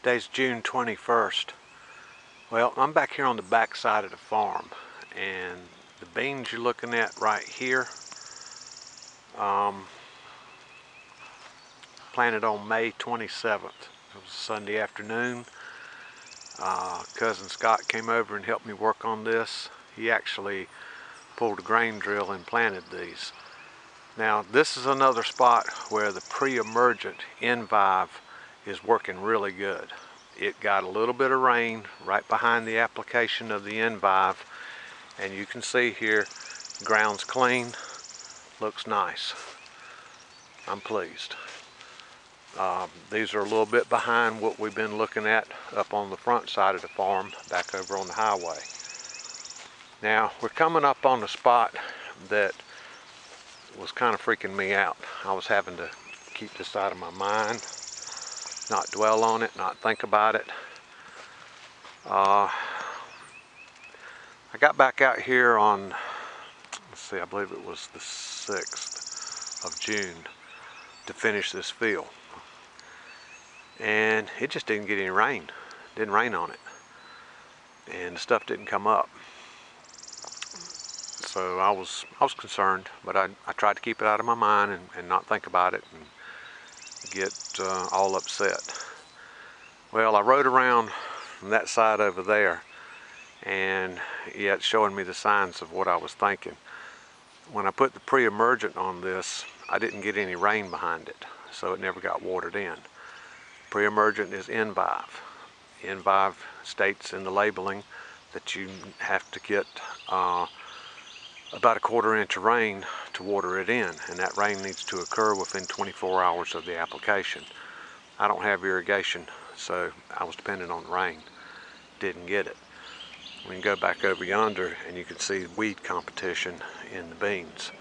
Today's June 21st. Well, I'm back here on the back side of the farm, and the beans you're looking at right here, planted on May 27th. It was a Sunday afternoon. Cousin Scott came over and helped me work on this. He actually pulled a grain drill and planted these. Now, this is another spot where the pre-emergent Envive is working really good. It got a little bit of rain right behind the application of the Envive, and you can see here the ground's clean, looks nice. I'm pleased. These are a little bit behind what we've been looking at up on the front side of the farm back over on the highway. Now we're coming up on a spot that was kind of freaking me out. I was having to keep this out of my mind, not dwell on it, not think about it. I got back out here on, let's see, I believe it was the 6th of June to finish this field. And it just didn't get any rain. It didn't rain on it. And the stuff didn't come up. So I was concerned, but I tried to keep it out of my mind and not think about it and get all upset. Well, I rode around from that side over there, and yeah, it's showing me the signs of what I was thinking. When I put the pre-emergent on this, I didn't get any rain behind it, so it never got watered in. Pre-emergent is Envive. Envive states in the labeling that you have to get about a 1/4 inch of rain to water it in, and that rain needs to occur within 24 hours of the application. I don't have irrigation, so I was dependent on rain. Didn't get it. We can go back over yonder and you can see weed competition in the beans.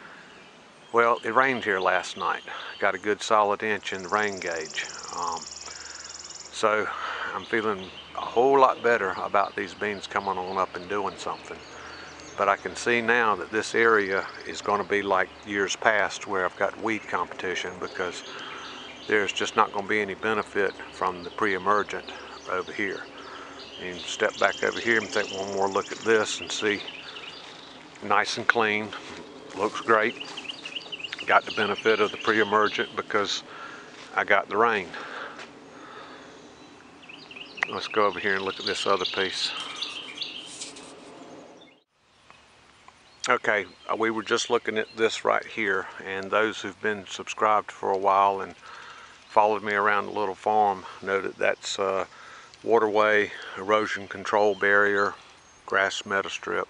Well, it rained here last night. Got a good solid inch in the rain gauge. So I'm feeling a whole lot better about these beans coming on up and doing something. But I can see now that this area is going to be like years past where I've got weed competition, because there's just not going to be any benefit from the pre-emergent over here. You can step back over here and take one more look at this and see, nice and clean, looks great. Got the benefit of the pre-emergent because I got the rain. Let's go over here and look at this other piece. Okay, we were just looking at this right here, and those who've been subscribed for a while and followed me around the little farm know that that's waterway, erosion control barrier, grass meadow strip.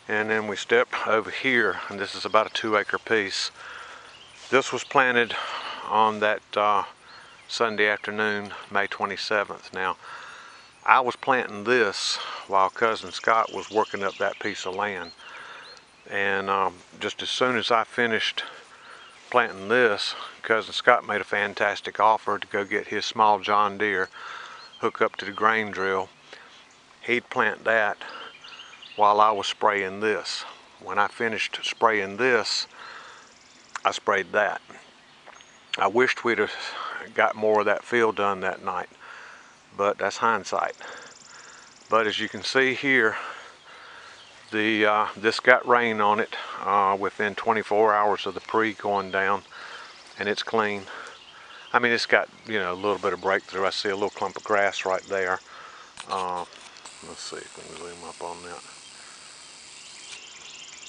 And then we step over here, and this is about a 2-acre piece. This was planted on that Sunday afternoon, May 27th. Now, I was planting this while Cousin Scott was working up that piece of land. And just as soon as I finished planting this, Cousin Scott made a fantastic offer to go get his small John Deere, hook up to the grain drill. He'd plant that while I was spraying this. When I finished spraying this, I sprayed that. I wished we'd have got more of that field done that night, but that's hindsight. But as you can see here, this got rain on it within 24 hours of the pre going down, and it's clean. I mean, it's got, you know, a little bit of breakthrough. I see a little clump of grass right there. Let's see if we can zoom up on that.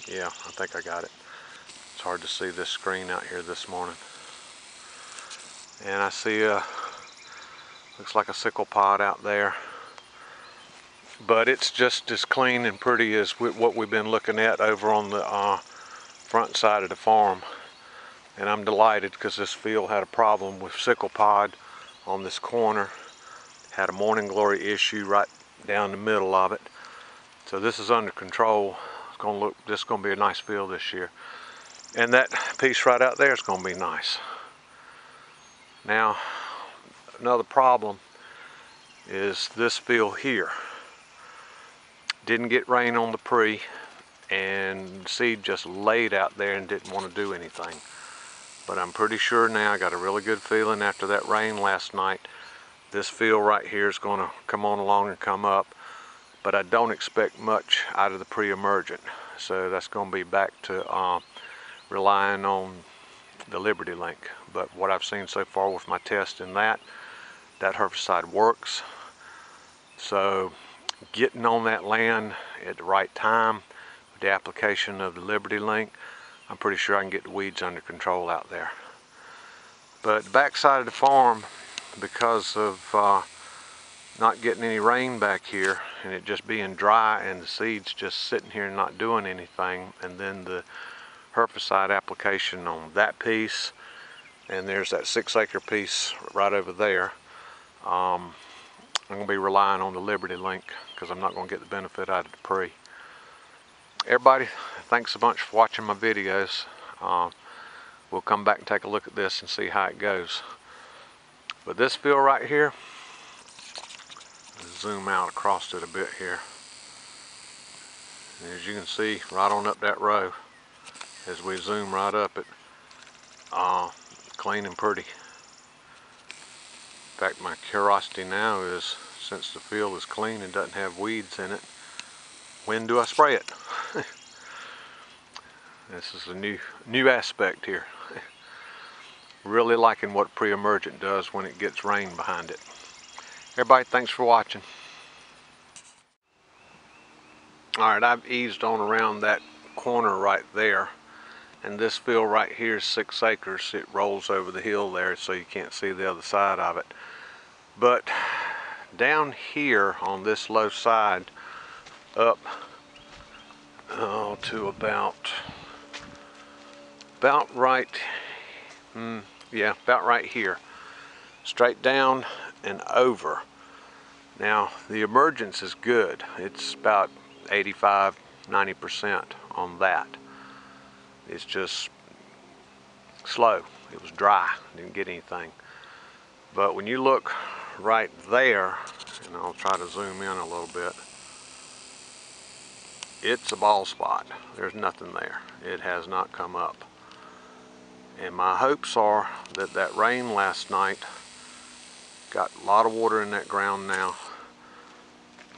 Yeah, I think I got it. It's hard to see this screen out here this morning. And I see looks like a sickle pod out there. But it's just as clean and pretty as what we've been looking at over on the front side of the farm. And I'm delighted because this field had a problem with sickle pod on this corner. Had a morning glory issue right down the middle of it. So this is under control. It's going to look, this is going to be a nice field this year. And that piece right out there is going to be nice. Now, another problem is this field here. Didn't get rain on the pre, and seed just laid out there and didn't want to do anything. But I'm pretty sure now, I got a really good feeling after that rain last night, This field right here is going to come on along and come up, but I don't expect much out of the pre-emergent. So that's going to be back to relying on the Liberty Link. But what I've seen so far with my test in that herbicide works. So getting on that land at the right time with the application of the Liberty Link, I'm pretty sure I can get the weeds under control out there. But the backside of the farm, because of not getting any rain back here and it just being dry and the seeds just sitting here and not doing anything, and then the herbicide application on that piece, and there's that 6-acre piece right over there, I'm going to be relying on the Liberty Link because I'm not going to get the benefit out of the pre. Everybody, thanks a bunch for watching my videos. We'll come back and take a look at this and see how it goes. But this field right here, zoom out across it a bit here. And as you can see, right on up that row, as we zoom right up it, clean and pretty. In fact, my curiosity now is, since the field is clean and doesn't have weeds in it, when do I spray it? This is a new aspect here. Really liking what pre-emergent does when it gets rain behind it. Everybody, thanks for watching. Alright, I've eased on around that corner right there, and this field right here is 6 acres. It rolls over the hill there so you can't see the other side of it. But down here on this low side, up to about right, about right here, straight down and over. Now the emergence is good. It's about 85–90% on that. It's just slow. It was dry, didn't get anything. But when you look right there, and I'll try to zoom in a little bit, it's a bald spot. There's nothing there. It has not come up. And my hopes are that that rain last night got a lot of water in that ground now.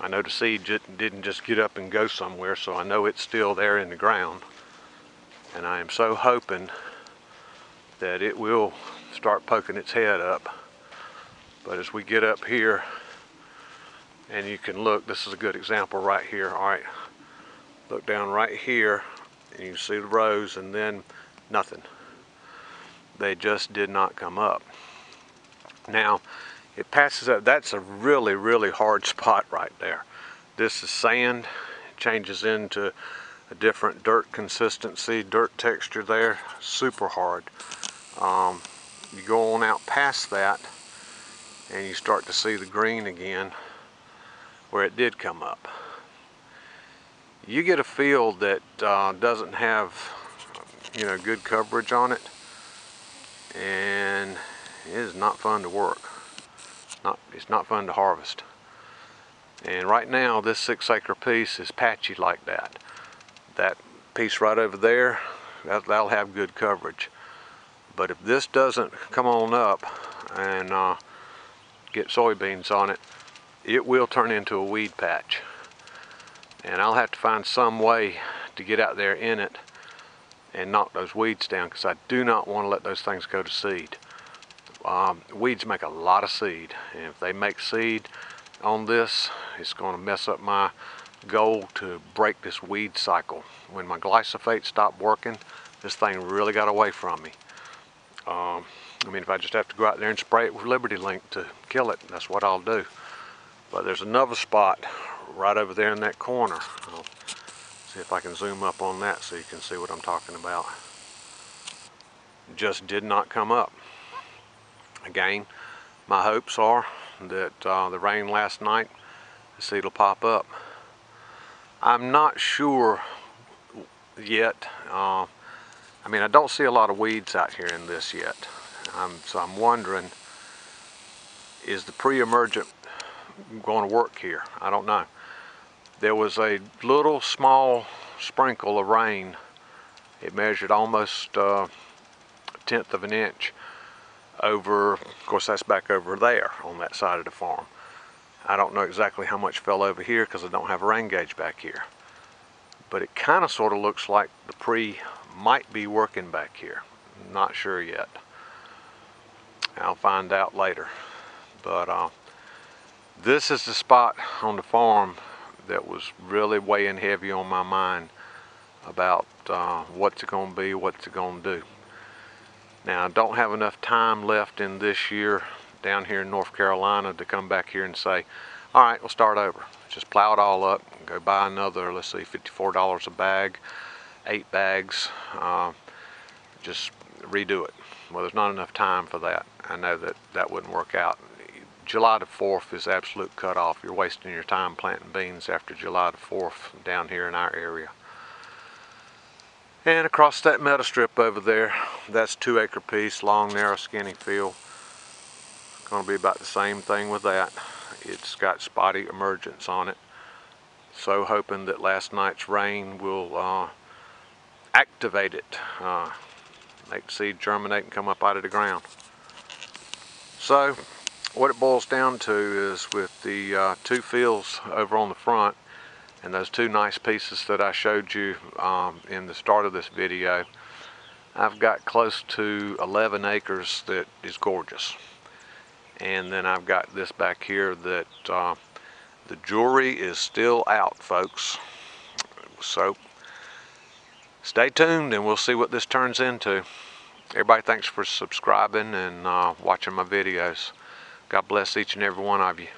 I know the seed didn't just get up and go somewhere, so I know it's still there in the ground. And I am so hoping that it will start poking its head up. But as we get up here, and you can look, this is a good example right here. All right, look down right here, and you can see the rows, and then nothing. They just did not come up. Now, it passes up. That's a really, really hard spot right there. This is sand. It changes into a different dirt consistency, dirt texture there. Super hard. You go on out past that, and you start to see the green again where it did come up. You get a field that doesn't have, good coverage on it, and it is not fun to work. It's not fun to harvest. And right now this 6-acre piece is patchy like that. That piece right over there, that'll have good coverage. But if this doesn't come on up and get soybeans on it, it will turn into a weed patch. And I'll have to find some way to get out there in it and knock those weeds down, because I do not want to let those things go to seed. Weeds make a lot of seed, and if they make seed on this, it's going to mess up my goal to break this weed cycle. When my glyphosate stopped working, this thing really got away from me. If I just have to go out there and spray it with Liberty Link to kill it, that's what I'll do. But there's another spot right over there in that corner. I'll see if I can zoom up on that so you can see what I'm talking about. Just did not come up. Again, my hopes are that the rain last night, the seed will pop up. I'm not sure yet. I don't see a lot of weeds out here in this yet. So I'm wondering, is the pre-emergent going to work here? I don't know. There was a little small sprinkle of rain. It measured almost 1/10 of an inch over, of course that's back over there on that side of the farm. I don't know exactly how much fell over here because I don't have a rain gauge back here. But it kind of sort of looks like the pre might be working back here. Not sure yet. I'll find out later. But this is the spot on the farm that was really weighing heavy on my mind about what's it going to be, what's it going to do. Now I don't have enough time left in this year down here in North Carolina to come back here and say, all right, we'll start over. Just plow it all up and go buy another, let's see, $54 a bag, 8 bags, just redo it. Well, there's not enough time for that. I know that that wouldn't work out. July the 4th is absolute cutoff. You're wasting your time planting beans after July the 4th down here in our area. And across that meadow strip over there, that's 2 acre piece, long, narrow, skinny field. Going to be about the same thing with that. It's got spotty emergence on it. So hoping that last night's rain will activate it, make the seed germinate and come up out of the ground. So what it boils down to is with the 2 fields over on the front and those 2 nice pieces that I showed you in the start of this video, I've got close to 11 acres that is gorgeous. And then I've got this back here that the jury is still out, folks. So stay tuned and we'll see what this turns into. Everybody, thanks for subscribing and watching my videos. God bless each and every one of you.